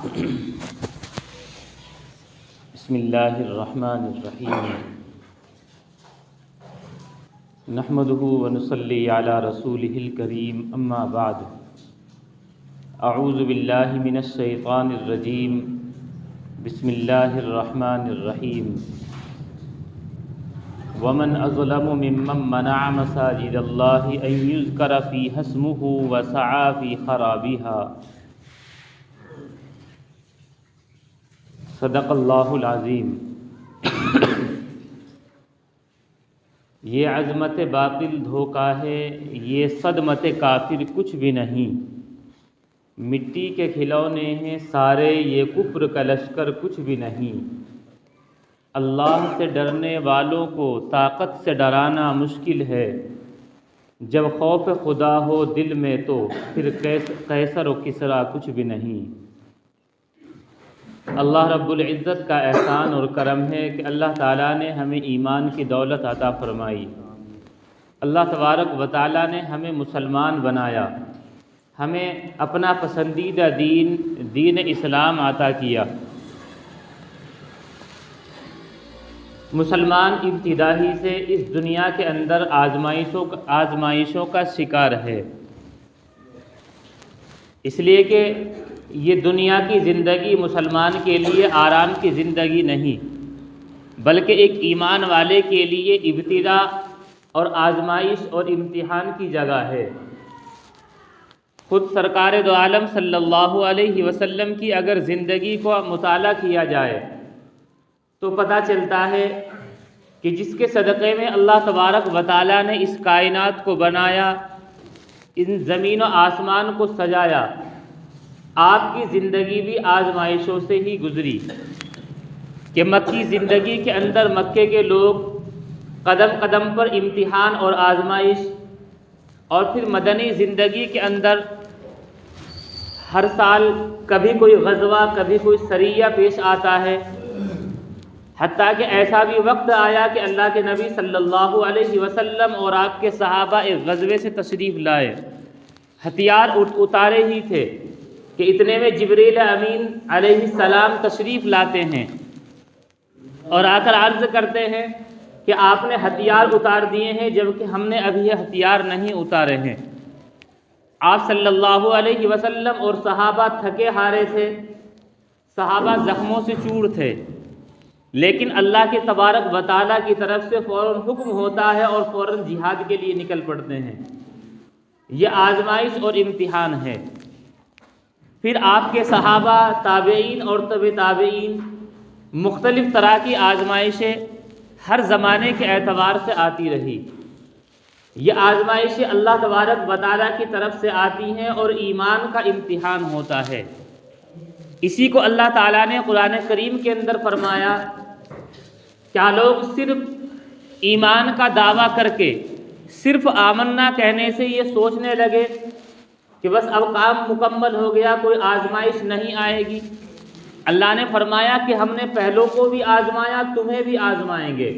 بسم اللہ الرحمن الرحیم نحمده ونصلی علی رسولہ الکریم اما بعد اعوذ باللہ من الشیطان الرجیم بسم اللہ الرحمن الرحیم ومن اظلم ممن منع مساجد اللہ ان یذکر فیہا اسمہ وسعی فی خرابها صدق اللہ العظیم۔ یہ عظمت باطل دھوکہ ہے، یہ صدمت کافر کچھ بھی نہیں، مٹی کے کھلونے ہیں سارے، یہ کفر کا لشکر کچھ بھی نہیں۔ اللہ سے ڈرنے والوں کو طاقت سے ڈرانا مشکل ہے، جب خوف خدا ہو دل میں تو پھر قیصر و کسریٰ کچھ بھی نہیں۔ اللہ رب العزت کا احسان اور کرم ہے کہ اللہ تعالیٰ نے ہمیں ایمان کی دولت عطا فرمائی۔ اللہ تبارک و تعالیٰ نے ہمیں مسلمان بنایا، ہمیں اپنا پسندیدہ دین اسلام عطا کیا۔ مسلمان ابتدائی سے اس دنیا کے اندر آزمائشوں کا شکار ہے، اس لیے کہ یہ دنیا کی زندگی مسلمان کے لیے آرام کی زندگی نہیں، بلکہ ایک ایمان والے کے لیے ابتدا اور آزمائش اور امتحان کی جگہ ہے۔ خود سرکار دو عالم صلی اللہ علیہ وسلم کی اگر زندگی کو مطالعہ کیا جائے تو پتہ چلتا ہے کہ جس کے صدقے میں اللہ تبارک و تعالیٰ نے اس کائنات کو بنایا، ان زمین و آسمان کو سجایا، آپ کی زندگی بھی آزمائشوں سے ہی گزری کہ مکی زندگی کے اندر مکے کے لوگ قدم قدم پر امتحان اور آزمائش، اور پھر مدنی زندگی کے اندر ہر سال کبھی کوئی غزوہ کبھی کوئی سریہ پیش آتا ہے، حتیٰ کہ ایسا بھی وقت آیا کہ اللہ کے نبی صلی اللہ علیہ وسلم اور آپ کے صحابہ ایک غزوے سے تشریف لائے، ہتھیار اتارے ہی تھے کہ اتنے میں جبریل امین علیہ السلام تشریف لاتے ہیں اور آ کر عرض کرتے ہیں کہ آپ نے ہتھیار اتار دیے ہیں جبکہ ہم نے ابھی یہ ہتھیار نہیں اتارے ہیں۔ آپ صلی اللہ علیہ وسلم اور صحابہ تھکے ہارے تھے، صحابہ زخموں سے چور تھے، لیکن اللہ کے تبارک و تعالیٰ کی طرف سے فوراً حکم ہوتا ہے اور فوراً جہاد کے لیے نکل پڑتے ہیں۔ یہ آزمائش اور امتحان ہے۔ پھر آپ کے صحابہ، تابعین اور تبع تابعین، مختلف طرح کی آزمائشیں ہر زمانے کے اعتبار سے آتی رہی۔ یہ آزمائشیں اللہ تبارک و تعالیٰ کی طرف سے آتی ہیں اور ایمان کا امتحان ہوتا ہے۔ اسی کو اللہ تعالیٰ نے قرآن کریم کے اندر فرمایا، کیا لوگ صرف ایمان کا دعویٰ کر کے صرف آمنا کہنے سے یہ سوچنے لگے کہ بس اب کام مکمل ہو گیا، کوئی آزمائش نہیں آئے گی؟ اللہ نے فرمایا کہ ہم نے پہلوں کو بھی آزمایا، تمہیں بھی آزمائیں گے،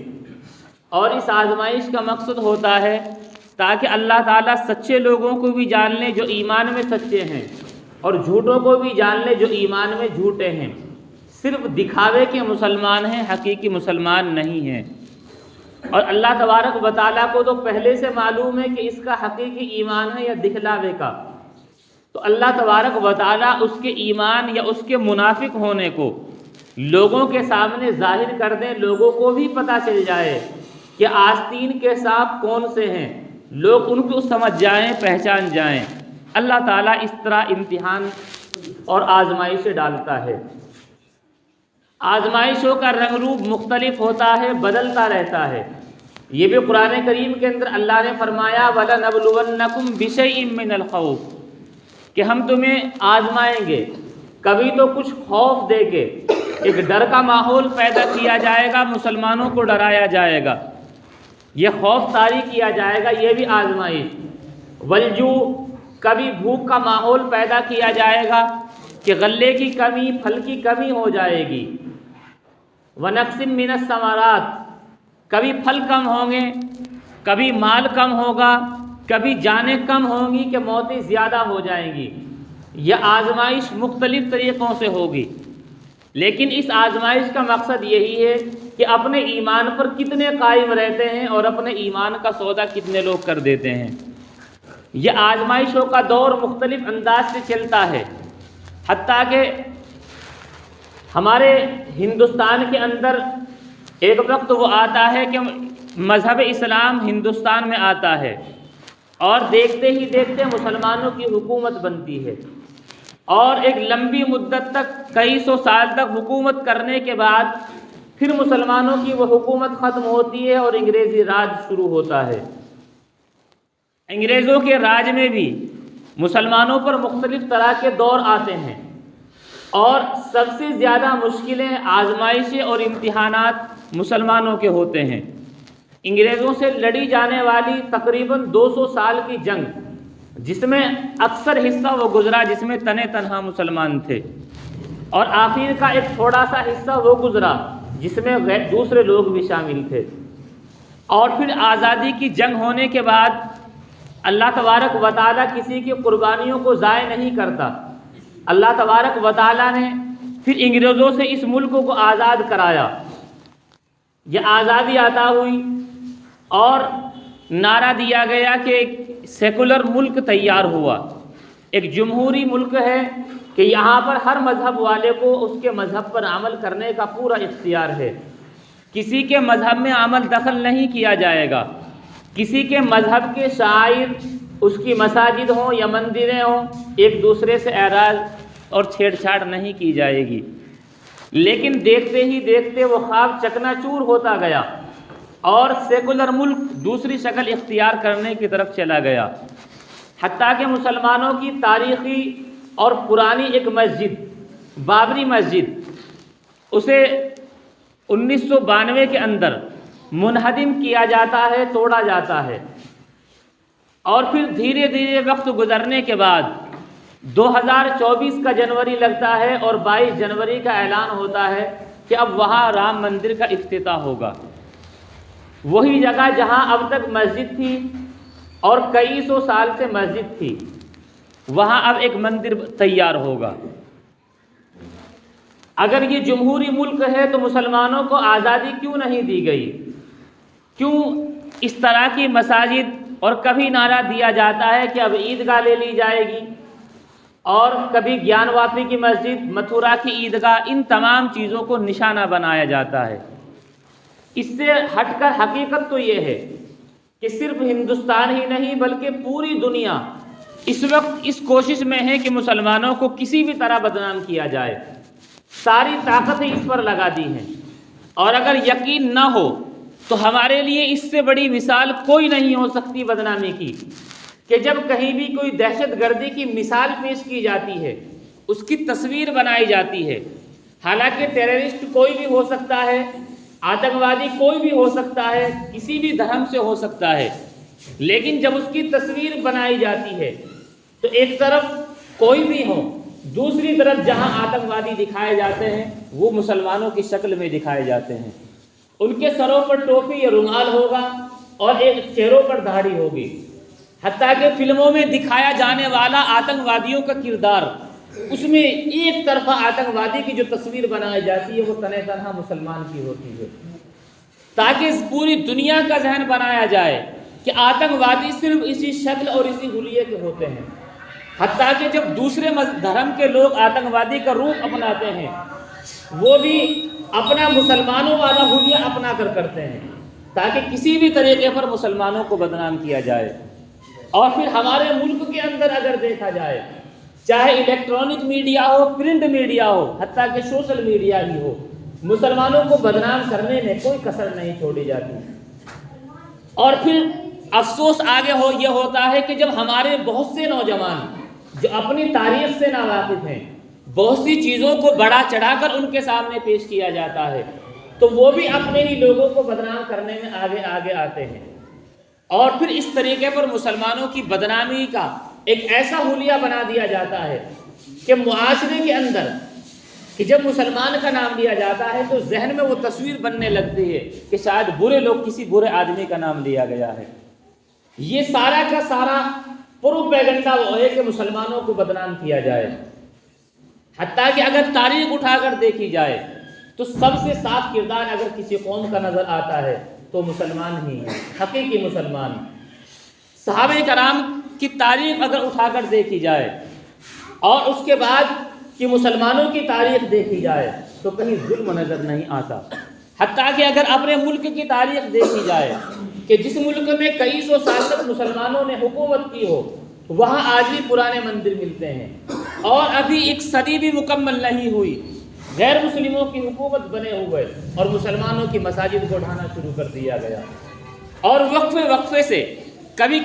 اور اس آزمائش کا مقصد ہوتا ہے تاکہ اللہ تعالیٰ سچے لوگوں کو بھی جان لے جو ایمان میں سچے ہیں، اور جھوٹوں کو بھی جان لے جو ایمان میں جھوٹے ہیں، صرف دکھاوے کے مسلمان ہیں، حقیقی مسلمان نہیں ہیں۔ اور اللہ تبارک و تعالیٰ کو تو پہلے سے معلوم ہے کہ اس کا حقیقی ایمان ہے یا دکھلاوے کا، تو اللہ تبارک و تعالیٰ اس کے ایمان یا اس کے منافق ہونے کو لوگوں کے سامنے ظاہر کر دیں، لوگوں کو بھی پتہ چل جائے کہ آستین کے سانپ کون سے ہیں، لوگ ان کو سمجھ جائیں، پہچان جائیں۔ اللہ تعالیٰ اس طرح امتحان اور آزمائشیں ڈالتا ہے۔ آزمائشوں کا رنگ روپ مختلف ہوتا ہے، بدلتا رہتا ہے۔ یہ بھی قرآن کریم کے اندر اللہ نے فرمایا وَلَنَبْلُوَنَّكُمْ بِشَيْءٍ مِّنَ الْخَوْفِ، کہ ہم تمہیں آزمائیں گے، کبھی تو کچھ خوف دے کے ایک ڈر کا ماحول پیدا کیا جائے گا، مسلمانوں کو ڈرایا جائے گا، یہ خوف طاری کیا جائے گا، یہ بھی آزمائش۔ والجوع، کبھی بھوک کا ماحول پیدا کیا جائے گا کہ غلے کی کمی، پھل کی کمی ہو جائے گی۔ وَنَقْصٍ مِّنَ الثَّمَرَاتِ، کبھی پھل کم ہوں گے، کبھی مال کم ہوگا، کبھی جانیں کم ہوں گی کہ موتیں زیادہ ہو جائیں گی۔ یہ آزمائش مختلف طریقوں سے ہوگی، لیکن اس آزمائش کا مقصد یہی ہے کہ اپنے ایمان پر کتنے قائم رہتے ہیں اور اپنے ایمان کا سودا کتنے لوگ کر دیتے ہیں۔ یہ آزمائشوں کا دور مختلف انداز سے چلتا ہے، حتیٰ کہ ہمارے ہندوستان کے اندر ایک وقت وہ آتا ہے کہ مذہب اسلام ہندوستان میں آتا ہے اور دیکھتے ہی دیکھتے مسلمانوں کی حکومت بنتی ہے، اور ایک لمبی مدت تک کئی سو سال تک حکومت کرنے کے بعد پھر مسلمانوں کی وہ حکومت ختم ہوتی ہے اور انگریزی راج شروع ہوتا ہے۔ انگریزوں کے راج میں بھی مسلمانوں پر مختلف طرح کے دور آتے ہیں، اور سب سے زیادہ مشکلیں، آزمائشیں اور امتحانات مسلمانوں کے ہوتے ہیں۔ انگریزوں سے لڑی جانے والی تقریباً 200 سال کی جنگ، جس میں اکثر حصہ وہ گزرا جس میں تنے تنہا مسلمان تھے، اور آخر کا ایک تھوڑا سا حصہ وہ گزرا جس میں دوسرے لوگ بھی شامل تھے۔ اور پھر آزادی کی جنگ ہونے کے بعد اللہ تبارک و تعالیٰ کسی کی قربانیوں کو ضائع نہیں کرتا۔ اللہ تبارک و تعالیٰ نے پھر انگریزوں سے اس ملک کو آزاد کرایا، یہ آزادی عطا ہوئی اور نعرہ دیا گیا کہ ایک سیکولر ملک تیار ہوا، ایک جمہوری ملک ہے کہ یہاں پر ہر مذہب والے کو اس کے مذہب پر عمل کرنے کا پورا اختیار ہے، کسی کے مذہب میں عمل دخل نہیں کیا جائے گا، کسی کے مذہب کے شاعر، اس کی مساجد ہوں یا مندریں ہوں، ایک دوسرے سے اعراض اور چھیڑ چھاڑ نہیں کی جائے گی۔ لیکن دیکھتے ہی دیکھتے وہ خواب چکنا چور ہوتا گیا اور سیکولر ملک دوسری شکل اختیار کرنے کی طرف چلا گیا، حتیٰ کہ مسلمانوں کی تاریخی اور پرانی ایک مسجد، بابری مسجد، اسے 1992 کے اندر منہدم کیا جاتا ہے، توڑا جاتا ہے، اور پھر دھیرے دھیرے وقت گزرنے کے بعد 2024 کا جنوری لگتا ہے اور 22 جنوری کا اعلان ہوتا ہے کہ اب وہاں رام مندر کا افتتاح ہوگا۔ وہی جگہ جہاں اب تک مسجد تھی اور کئی سو سال سے مسجد تھی، وہاں اب ایک مندر تیار ہوگا۔ اگر یہ جمہوری ملک ہے تو مسلمانوں کو آزادی کیوں نہیں دی گئی؟ کیوں اس طرح کی مساجد، اور کبھی نعرہ دیا جاتا ہے کہ اب عیدگاہ لے لی جائے گی، اور کبھی گیان واپی کی مسجد، متھرا کی عیدگاہ، ان تمام چیزوں کو نشانہ بنایا جاتا ہے۔ اس سے ہٹ کر حقیقت تو یہ ہے کہ صرف ہندوستان ہی نہیں بلکہ پوری دنیا اس وقت اس کوشش میں ہے کہ مسلمانوں کو کسی بھی طرح بدنام کیا جائے، ساری طاقتیں اس پر لگا دی ہیں، اور اگر یقین نہ ہو تو ہمارے لیے اس سے بڑی مثال کوئی نہیں ہو سکتی بدنامی کی، کہ جب کہیں بھی کوئی دہشت گردی کی مثال پیش کی جاتی ہے، اس کی تصویر بنائی جاتی ہے، حالانکہ ٹیررسٹ کوئی بھی ہو سکتا ہے، آتنکوادی کوئی بھی ہو سکتا ہے، کسی بھی دھرم سے ہو سکتا ہے، لیکن جب اس کی تصویر بنائی جاتی ہے تو ایک طرف کوئی بھی ہو، دوسری طرف جہاں آتنکوادی دکھائے جاتے ہیں وہ مسلمانوں کی شکل میں دکھائے جاتے ہیں، ان کے سروں پر ٹوپی یا رومال ہوگا اور ایک چہروں پر داڑھی ہوگی، حتیٰ کہ فلموں میں دکھایا جانے والا آتنکوادیوں کا کردار، اس میں ایک طرفہ آتنکوادی کی جو تصویر بنائی جاتی ہے وہ تنہ تنہا مسلمان کی ہوتی ہے، تاکہ پوری دنیا کا ذہن بنایا جائے کہ آتنکوادی صرف اسی شکل اور اسی حلیے کے ہوتے ہیں، حتیٰ کہ جب دوسرے دھرم کے لوگ آتنکوادی کا روپ اپناتے ہیں وہ بھی اپنا مسلمانوں والا حلیہ اپنا کر کرتے ہیں، تاکہ کسی بھی طریقے پر مسلمانوں کو بدنام کیا جائے۔ اور پھر ہمارے ملک کے اندر اگر دیکھا جائے، چاہے الیکٹرانک میڈیا ہو، پرنٹ میڈیا ہو، حتیٰ کہ سوشل میڈیا ہی ہو، مسلمانوں کو بدنام کرنے میں کوئی کسر نہیں چھوڑی جاتی۔ اور پھر افسوس آگے یہ ہوتا ہے کہ جب ہمارے بہت سے نوجوان جو اپنی تاریخ سے ناواقف ہیں، بہت سی چیزوں کو بڑا چڑھا کر ان کے سامنے پیش کیا جاتا ہے، تو وہ بھی اپنے ہی لوگوں کو بدنام کرنے میں آگے آتے ہیں، اور پھر اس طریقے پر مسلمانوں کی بدنامی کا ایک ایسا حلیہ بنا دیا جاتا ہے کہ معاشرے کے اندر کہ جب مسلمان کا نام لیا جاتا ہے تو ذہن میں وہ تصویر بننے لگتی ہے کہ شاید برے لوگ، کسی برے آدمی کا نام لیا گیا ہے۔ یہ سارا کا سارا پروپیگنڈا وہ ہے کہ مسلمانوں کو بدنام کیا جائے. حتیٰ کہ اگر تاریخ اٹھا کر دیکھی جائے تو سب سے صاف کردار اگر کسی قوم کا نظر آتا ہے تو مسلمان ہی ہیں، حقیقی مسلمان. صحابہ کرام کی تاریخ اگر اٹھا کر دیکھی جائے اور اس کے بعد کہ مسلمانوں کی تاریخ دیکھی جائے تو کہیں ظلم نظر نہیں آتا. حتیٰ کہ اگر اپنے ملک کی تاریخ دیکھی جائے کہ جس ملک میں کئی سو سال تک مسلمانوں نے حکومت کی ہو وہاں آج بھی پرانے مندر ملتے ہیں، اور ابھی ایک صدی بھی مکمل نہیں ہوئی غیر مسلموں کی حکومت بنے ہوئے اور مسلمانوں کی مساجد کو ڈھانا شروع کر دیا گیا، اور وقفے سے کبھی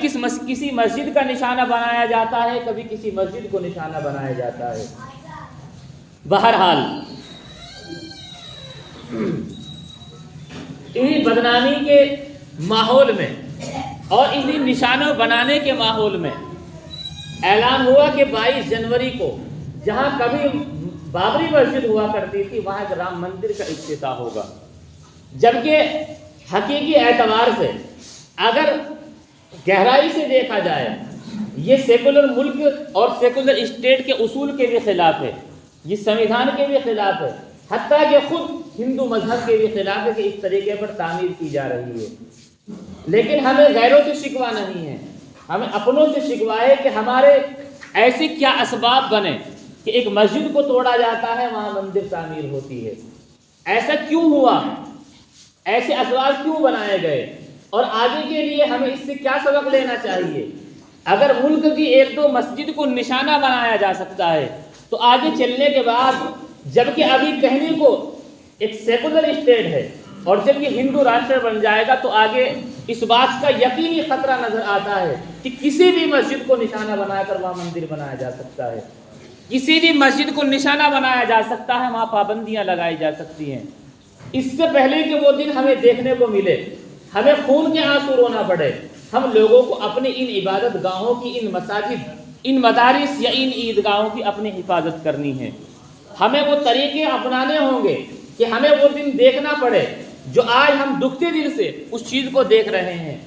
کسی مسجد کا نشانہ بنایا جاتا ہے، کبھی کسی مسجد کو نشانہ بنایا جاتا ہے. بہرحال انہی بدنامی کے ماحول میں اور انہی نشانوں بنانے کے ماحول میں اعلان ہوا کہ 22 جنوری کو جہاں کبھی بابری مسجد ہوا کرتی تھی وہاں ایک رام مندر کا افتتاح ہوگا. جبکہ حقیقی اعتبار سے اگر گہرائی سے دیکھا جائے یہ سیکولر ملک اور سیکولر اسٹیٹ کے اصول کے بھی خلاف ہے، یہ سنویدھان کے بھی خلاف ہے، حتیٰ کہ خود ہندو مذہب کے بھی خلاف ہے کہ اس طریقے پر تعمیر کی جا رہی ہے. لیکن ہمیں غیروں سے شکوہ نہیں ہے، ہمیں اپنوں سے شکوہ ہے کہ ہمارے ایسے کیا اسباب بنے کہ ایک مسجد کو توڑا جاتا ہے وہاں مندر تعمیر ہوتی ہے. ایسا کیوں ہوا؟ ایسے اسباب کیوں بنائے گئے؟ اور آگے کے لیے ہمیں اس سے کیا سبق لینا چاہیے؟ اگر ملک کی ایک دو مسجد کو نشانہ بنایا جا سکتا ہے تو آگے چلنے کے بعد جبکہ ابھی کہنے کو ایک سیکولر اسٹیٹ ہے اور جب یہ ہندو راشٹر بن جائے گا تو آگے اس بات کا یقینی خطرہ نظر آتا ہے کہ کسی بھی مسجد کو نشانہ بنا کر وہاں مندر بنایا جا سکتا ہے، کسی بھی مسجد کو نشانہ بنایا جا سکتا ہے، وہاں پابندیاں لگائی جا سکتی ہیں. اس سے پہلے کہ وہ دن ہمیں دیکھنے کو ملے، ہمیں خون کے آنسو رونا پڑے، ہم لوگوں کو اپنی ان عبادت گاہوں کی، ان مساجد، ان مدارس یا ان عیدگاہوں کی اپنی حفاظت کرنی ہے. ہمیں وہ طریقے اپنانے ہوں گے کہ ہمیں وہ دن دیکھنا پڑے جو آج ہم دکھتے دل سے اس چیز کو دیکھ رہے ہیں.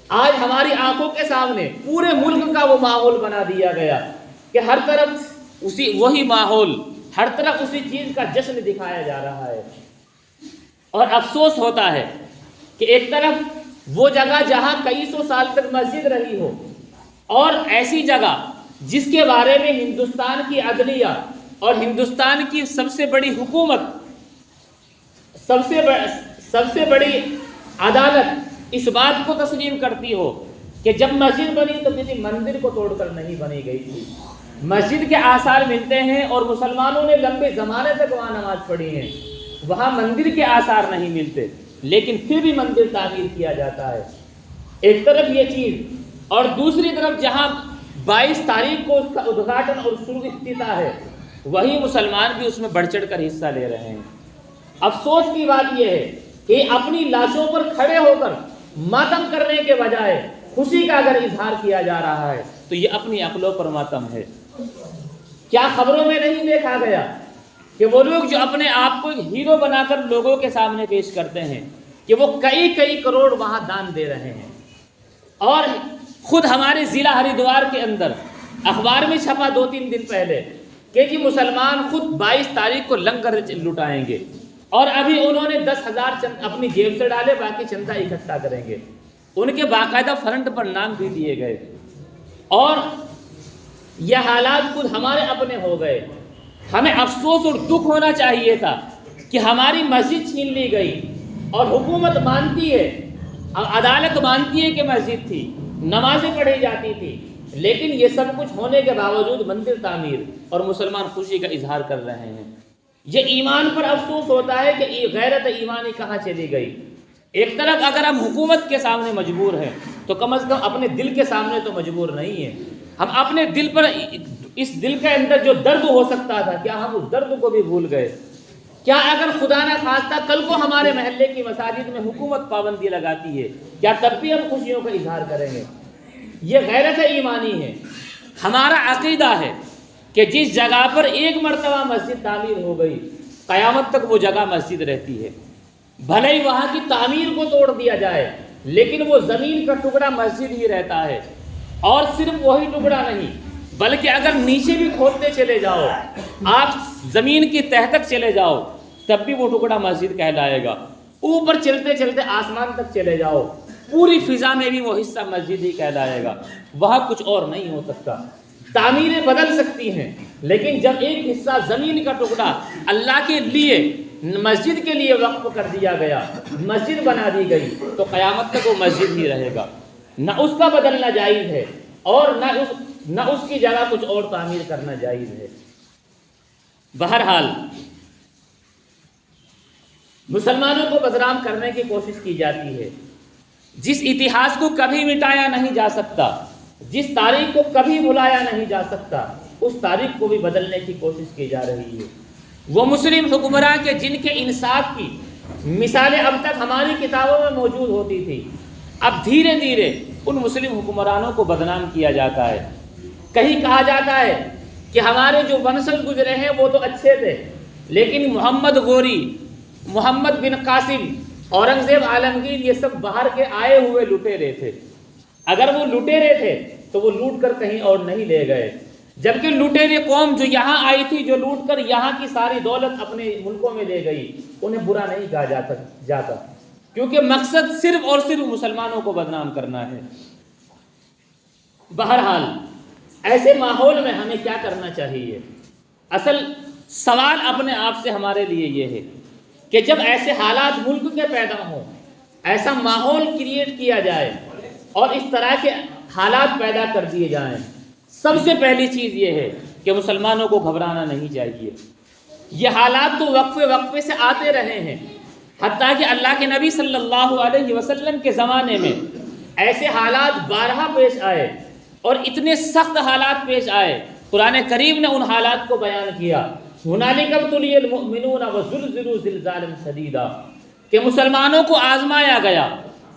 آج ہماری آنکھوں کے سامنے پورے ملک کا وہ ماحول بنا دیا گیا کہ ہر طرف وہی ماحول، ہر طرف اسی چیز کا جشن دکھایا جا رہا ہے. اور افسوس ہوتا ہے کہ ایک طرف وہ جگہ جہاں کئی سو سال تک مسجد رہی ہو اور ایسی جگہ جس کے بارے میں ہندوستان کی عدلیہ اور ہندوستان کی سب سے بڑی حکومت، سب سے بڑی عدالت اس بات کو تسلیم کرتی ہو کہ جب مسجد بنی تو کسی مندر کو توڑ کر نہیں بنی گئی تھی. مسجد کے آثار ملتے ہیں اور مسلمانوں نے لمبے زمانے تک وہاں نماز پڑھی ہے، وہاں مندر کے آثار نہیں ملتے، لیکن پھر بھی مندر تعمیر کیا جاتا ہے. ایک طرف یہ چیز، اور دوسری طرف جہاں 22 تاریخ کو اس کا ادگھاٹن اور شروع افتتاح ہے وہی مسلمان بھی اس میں بڑھ چڑھ کر حصہ لے رہے ہیں. افسوس کی بات یہ ہے کہ اپنی لاشوں پر کھڑے ہو کر ماتم کرنے کے بجائے خوشی کا اگر اظہار کیا جا رہا ہے تو یہ اپنی عقلوں پر ماتم ہے. کیا خبروں میں نہیں دیکھا گیا کہ وہ لوگ جو اپنے آپ کو ہیرو بنا کر لوگوں کے سامنے پیش کرتے ہیں کہ وہ کئی کروڑ وہاں دان دے رہے ہیں، اور خود ہمارے ضلع ہریدوار کے اندر اخبار میں چھپا 2-3 دن پہلے کہ جی مسلمان خود 22 تاریخ کو لنگر لٹائیں گے، اور ابھی انہوں نے 10,000 اپنی جیب سے ڈالے، باقی چندہ اکٹھا کریں گے. ان کے باقاعدہ فرنٹ پر نام بھی دیے گئے، اور یہ حالات خود ہمارے اپنے ہو گئے. ہمیں افسوس اور دکھ ہونا چاہیے تھا کہ ہماری مسجد چھین لی گئی، اور حکومت مانتی ہے، عدالت مانتی ہے کہ مسجد تھی، نمازیں پڑھی جاتی تھی، لیکن یہ سب کچھ ہونے کے باوجود مندر تعمیر اور مسلمان خوشی کا اظہار کر رہے ہیں. یہ ایمان پر افسوس ہوتا ہے کہ غیرت ایمانی کہاں چلی گئی. ایک طرف اگر ہم حکومت کے سامنے مجبور ہیں تو کم از کم اپنے دل کے سامنے تو مجبور نہیں ہیں. ہم اپنے دل پر، اس دل کے اندر جو درد ہو سکتا تھا، کیا ہم اس درد کو بھی بھول گئے؟ کیا اگر خدا نہ خواستہ کل کو ہمارے محلے کی مساجد میں حکومت پابندی لگاتی ہے، کیا تب بھی ہم خوشیوں کا اظہار کریں گے؟ یہ غیرت ایمانی ہے. ہمارا عقیدہ ہے کہ جس جگہ پر ایک مرتبہ مسجد تعمیر ہو گئی قیامت تک وہ جگہ مسجد رہتی ہے. بھلے ہی وہاں کی تعمیر کو توڑ دیا جائے لیکن وہ زمین کا ٹکڑا مسجد ہی رہتا ہے. اور صرف وہی ٹکڑا نہیں بلکہ اگر نیچے بھی کھودتے چلے جاؤ، آپ زمین کی تہہ تک چلے جاؤ، تب بھی وہ ٹکڑا مسجد کہلائے گا۔ اوپر چلتے چلتے آسمان تک چلے جاؤ، پوری فضا میں بھی وہ حصہ مسجد ہی کہلائے گا، وہاں کچھ اور نہیں ہو سکتا۔ تعمیریں بدل سکتی ہیں، لیکن جب ایک حصہ زمین کا ٹکڑا اللہ کے لیے، مسجد کے لیے وقف کر دیا گیا، مسجد بنا دی گئی، تو قیامت تک وہ مسجد ہی رہے گا، نہ اس کا بدلنا جائز ہے اور نہ اس کی جگہ کچھ اور تعمیر کرنا جائز ہے۔ بہرحال مسلمانوں کو بدنام کرنے کی کوشش کی جاتی ہے۔ جس اتہاس کو کبھی مٹایا نہیں جا سکتا، جس تاریخ کو کبھی بھلایا نہیں جا سکتا، اس تاریخ کو بھی بدلنے کی کوشش کی جا رہی ہے۔ وہ مسلم حکمراں کے جن کے انصاف کی مثالیں اب تک ہماری کتابوں میں موجود ہوتی تھی، اب دھیرے دھیرے ان مسلم حکمرانوں کو بدنام کیا جاتا ہے۔ کہیں کہا جاتا ہے کہ ہمارے جو ونشج گزرے ہیں وہ تو اچھے تھے، لیکن محمد غوری، محمد بن قاسم، اورنگزیب عالمگیر، یہ سب باہر کے آئے ہوئے لٹیرے تھے۔ اگر وہ لٹیرے تھے تو وہ لوٹ کر کہیں اور نہیں لے گئے، جبکہ لٹیرے قوم جو یہاں آئی تھی، جو لوٹ کر یہاں کی ساری دولت اپنے ملکوں میں لے گئی، انہیں برا نہیں کہا جاتا، کیونکہ مقصد صرف اور صرف مسلمانوں کو بدنام کرنا ہے۔ بہرحال ایسے ماحول میں ہمیں کیا کرنا چاہیے؟ اصل سوال اپنے آپ سے ہمارے لیے یہ ہے کہ جب ایسے حالات ملک کے پیدا ہوں، ایسا ماحول کریٹ کیا جائے اور اس طرح کے حالات پیدا کر دیے جائیں، سب سے پہلی چیز یہ ہے کہ مسلمانوں کو گھبرانا نہیں چاہیے۔ یہ حالات تو وقفے سے آتے رہے ہیں، حتیٰ کہ اللہ کے نبی صلی اللہ علیہ وسلم کے زمانے میں ایسے حالات بارہا پیش آئے اور اتنے سخت حالات پیش آئے، قرآن کریم نے ان حالات کو بیان کیا۔ ہنالک ابتلی المؤمنون وزلزلوا زلزالا شدیدا، کہ مسلمانوں کو آزمایا گیا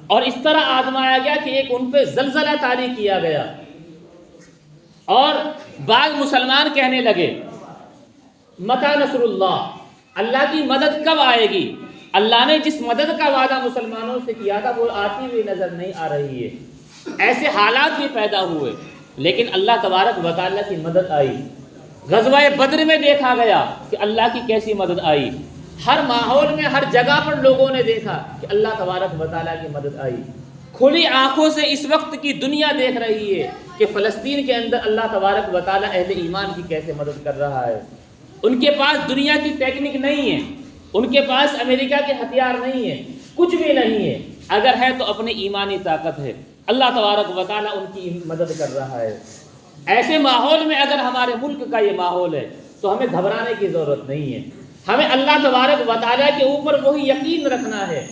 اور اس طرح آزمایا گیا کہ ایک ان پہ زلزلہ طاری کیا گیا، اور بعض مسلمان کہنے لگے متی نصر اللہ، اللہ کی مدد کب آئے گی؟ اللہ نے جس مدد کا وعدہ مسلمانوں سے کیا تھا وہ آتی ہوئی نظر نہیں آ رہی ہے۔ ایسے حالات بھی پیدا ہوئے، لیکن اللہ تبارک و تعالیٰ کی مدد آئی۔ غزوہ بدر میں دیکھا گیا کہ اللہ کی کیسی مدد آئی، ہر ماحول میں ہر جگہ پر لوگوں نے دیکھا کہ اللہ تبارک و تعالیٰ کی مدد آئی۔ کھلی آنکھوں سے اس وقت کی دنیا دیکھ رہی ہے کہ فلسطین کے اندر اللہ تبارک و تعالیٰ اہل ایمان کی کیسے مدد کر رہا ہے۔ ان کے پاس دنیا کی ٹیکنک نہیں ہے، ان کے پاس امریکہ کے ہتھیار نہیں ہے، کچھ بھی نہیں ہے، اگر ہے تو اپنی ایمانی طاقت ہے، اللہ تبارک و تعالیٰ ان کی مدد کر رہا ہے۔ ایسے ماحول میں اگر ہمارے ملک کا یہ ماحول ہے تو ہمیں گھبرانے کی ضرورت نہیں ہے، ہمیں اللہ تبارک و تعالیٰ کے اوپر وہی یقین رکھنا ہے،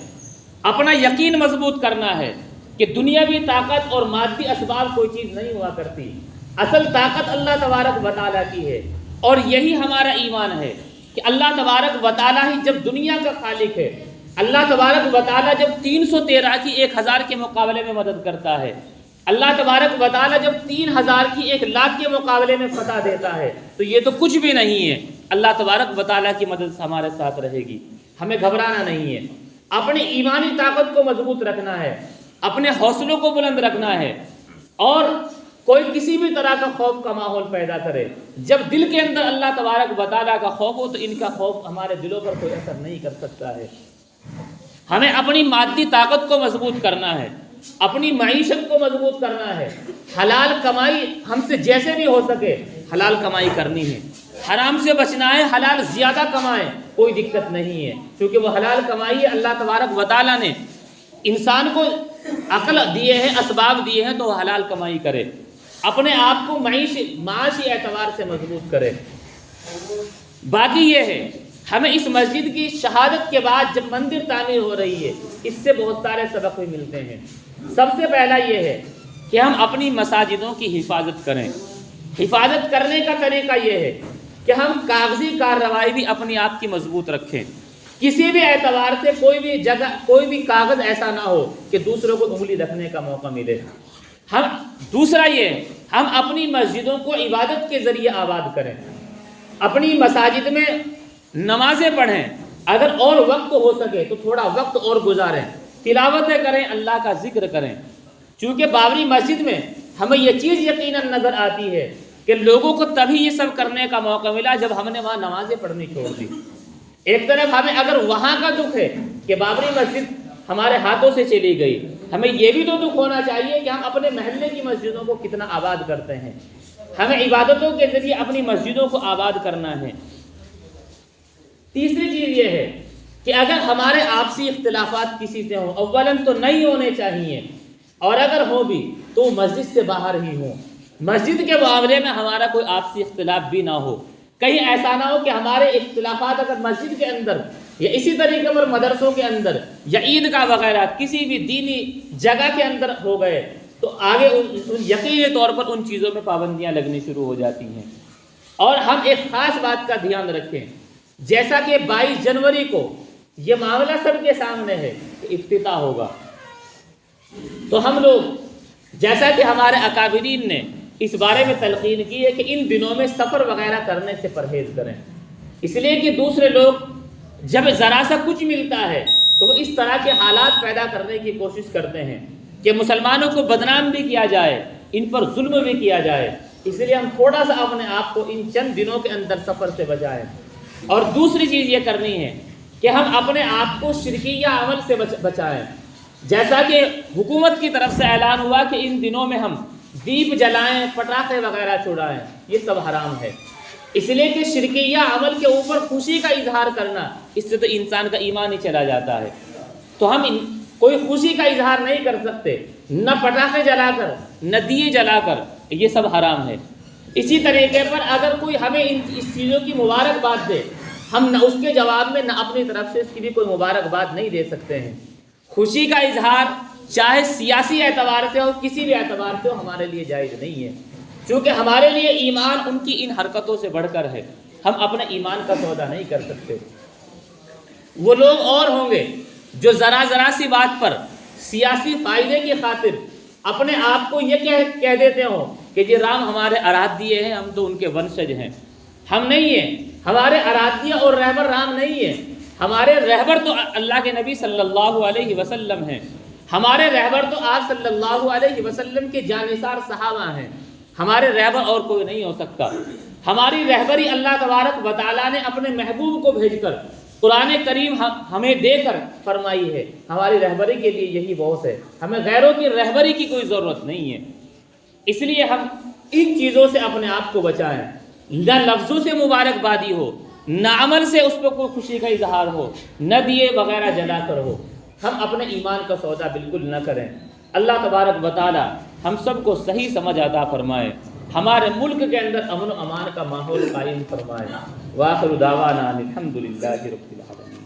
اپنا یقین مضبوط کرنا ہے کہ دنیاوی طاقت اور مادی اسباب کوئی چیز نہیں ہوا کرتی، اصل طاقت اللہ تبارک و تعالیٰ کی ہے، اور یہی ہمارا ایمان ہے کہ اللہ تبارک و تعالیٰ ہی جب دنیا کا خالق ہے، اللہ تبارک و تعالیٰ جب 313 کی 1000 کے مقابلے میں مدد کرتا ہے، اللہ تبارک و تعالیٰ جب 3000 کی 1,00,000 کے مقابلے میں فتح دیتا ہے، تو یہ تو کچھ بھی نہیں ہے، اللہ تبارک و تعالیٰ کی مدد ہمارے ساتھ رہے گی، ہمیں گھبرانا نہیں ہے، اپنی ایمانی طاقت کو مضبوط رکھنا ہے، اپنے حوصلوں کو بلند رکھنا ہے، اور کوئی کسی بھی طرح کا خوف کا ماحول پیدا کرے، جب دل کے اندر اللہ تبارک و تعالیٰ کا خوف ہو تو ان کا خوف ہمارے دلوں پر کوئی اثر نہیں کر سکتا ہے۔ ہمیں اپنی مادی طاقت کو مضبوط کرنا ہے، اپنی معیشت کو مضبوط کرنا ہے، حلال کمائی ہم سے جیسے بھی ہو سکے حلال کمائی کرنی ہے، حرام سے بچنا ہے، حلال زیادہ کمائیں کوئی دقت نہیں ہے، کیونکہ وہ حلال کمائی اللہ تبارک و تعالیٰ نے انسان کو عقل دیے ہیں، اسباب دیے ہیں، تو وہ حلال کمائی کرے، اپنے آپ کو معاشی اعتبار سے مضبوط کرے۔ باقی یہ ہے ہمیں اس مسجد کی شہادت کے بعد جب مندر تعمیر ہو رہی ہے، اس سے بہت سارے سبق بھی ملتے ہیں۔ سب سے پہلا یہ ہے کہ ہم اپنی مساجدوں کی حفاظت کریں۔ حفاظت کرنے کا طریقہ یہ ہے کہ ہم کاغذی کارروائی بھی اپنی آپ کی مضبوط رکھیں، کسی بھی اعتبار سے کوئی بھی جگہ کوئی بھی کاغذ ایسا نہ ہو کہ دوسروں کو انگلی رکھنے کا موقع ملے۔ دوسرا یہ ہم اپنی مسجدوں کو عبادت کے ذریعے آباد کریں، اپنی مساجد میں نمازیں پڑھیں، اگر اور وقت ہو سکے تو تھوڑا وقت اور گزاریں، تلاوتیں کریں، اللہ کا ذکر کریں، چونکہ بابری مسجد میں ہمیں یہ چیز یقیناً نظر آتی ہے کہ لوگوں کو تبھی یہ سب کرنے کا موقع ملا جب ہم نے وہاں نمازیں پڑھنی چھوڑ دی۔ ایک طرف ہمیں اگر وہاں کا دکھ ہے کہ بابری مسجد ہمارے ہاتھوں سے چلی گئی، ہمیں یہ بھی تو دکھ ہونا چاہیے کہ ہم اپنے محلے کی مسجدوں کو کتنا آباد کرتے ہیں۔ ہمیں عبادتوں کے ذریعے اپنی مسجدوں کو آباد کرنا ہے۔ تیسری چیز یہ ہے کہ اگر ہمارے آپسی اختلافات کسی سے ہوں، اولاً تو نہیں ہونے چاہیے، اور اگر ہوں بھی تو مسجد سے باہر ہی ہوں۔ مسجد کے معاملے میں ہمارا کوئی آپسی اختلاف بھی نہ ہو، کہیں ایسا نہ ہو کہ ہمارے اختلافات اگر مسجد کے اندر یا اسی طریقے پر مدرسوں کے اندر یا عیدگاہ وغیرہ کسی بھی دینی جگہ کے اندر ہو گئے تو آگے یقینی طور پر ان چیزوں میں پابندیاں لگنی شروع ہو جاتی ہیں۔ اور ہم ایک خاص بات کا دھیان رکھیں، جیسا کہ 22 جنوری کو یہ معاملہ سب کے سامنے ہے کہ افتتاح ہوگا، تو ہم لوگ جیسا کہ ہمارے اکابرین نے اس بارے میں تلقین کی ہے کہ ان دنوں میں سفر وغیرہ کرنے سے پرہیز کریں، اس لیے کہ دوسرے لوگ جب ذرا سا کچھ ملتا ہے تو وہ اس طرح کے حالات پیدا کرنے کی کوشش کرتے ہیں کہ مسلمانوں کو بدنام بھی کیا جائے، ان پر ظلم بھی کیا جائے۔ اس لیے ہم تھوڑا سا اپنے آپ کو ان چند دنوں کے اندر سفر سے بچائیں۔ اور دوسری چیز یہ کرنی ہے کہ ہم اپنے آپ کو شرکیہ عمل سے بچائیں، جیسا کہ حکومت کی طرف سے اعلان ہوا کہ ان دنوں میں ہم دیپ جلائیں، پٹاخے وغیرہ چھڑائیں، یہ سب حرام ہے، اس لیے کہ شرکیہ عمل کے اوپر خوشی کا اظہار کرنا، اس سے تو انسان کا ایمان ہی چلا جاتا ہے۔ تو ہم کوئی خوشی کا اظہار نہیں کر سکتے، نہ پٹاخے جلا کر نہ دیے جلا کر، یہ سب حرام ہے۔ اسی طریقے پر اگر کوئی ہمیں اس چیزوں کی مبارکباد دے، ہم نہ اس کے جواب میں نہ اپنی طرف سے اس کی بھی کوئی مبارکباد نہیں دے سکتے ہیں۔ خوشی کا اظہار چاہے سیاسی اعتبار سے ہو، کسی بھی اعتبار سے ہو، ہمارے لیے جائز نہیں ہے، کیونکہ ہمارے لیے ایمان ان کی ان حرکتوں سے بڑھ کر ہے، ہم اپنے ایمان کا سودا نہیں کر سکتے۔ وہ لوگ اور ہوں گے جو ذرا ذرا سی بات پر سیاسی فائدے کی خاطر اپنے آپ کو یہ کہہ دیتے ہوں کہ جی رام ہمارے ارادیے ہیں، ہم تو ان کے ونشج ہیں۔ ہم نہیں ہیں، ہمارے ارادیہ اور رہبر رام نہیں ہیں، ہمارے رہبر تو اللہ کے نبی صلی اللہ علیہ وسلم ہیں، ہمارے رہبر تو آپ صلی اللہ علیہ وسلم کے جانثار صحابہ ہیں، ہمارے رہبر اور کوئی نہیں ہو سکتا۔ ہماری رہبری اللہ تبارک و تعالیٰ نے اپنے محبوب کو بھیج کر قرآن کریم ہمیں دے کر فرمائی ہے، ہماری رہبری کے لیے یہی بہت ہے، ہمیں غیروں کی رہبری کی کوئی ضرورت نہیں ہے۔ اس لیے ہم ان چیزوں سے اپنے آپ کو بچائیں، نہ لفظوں سے مبارکبادی ہو، نہ عمل سے اس پہ کوئی خوشی کا اظہار ہو، نہ دیے وغیرہ جلا کر ہو، ہم اپنے ایمان کا سودا بالکل نہ کریں۔ اللہ تبارک و تعالی ہم سب کو صحیح سمجھ عطا فرمائے، ہمارے ملک کے اندر امن و امان کا ماحول قائم فرمائے۔ وآخر دعوانا الحمدللہ رب العالمین۔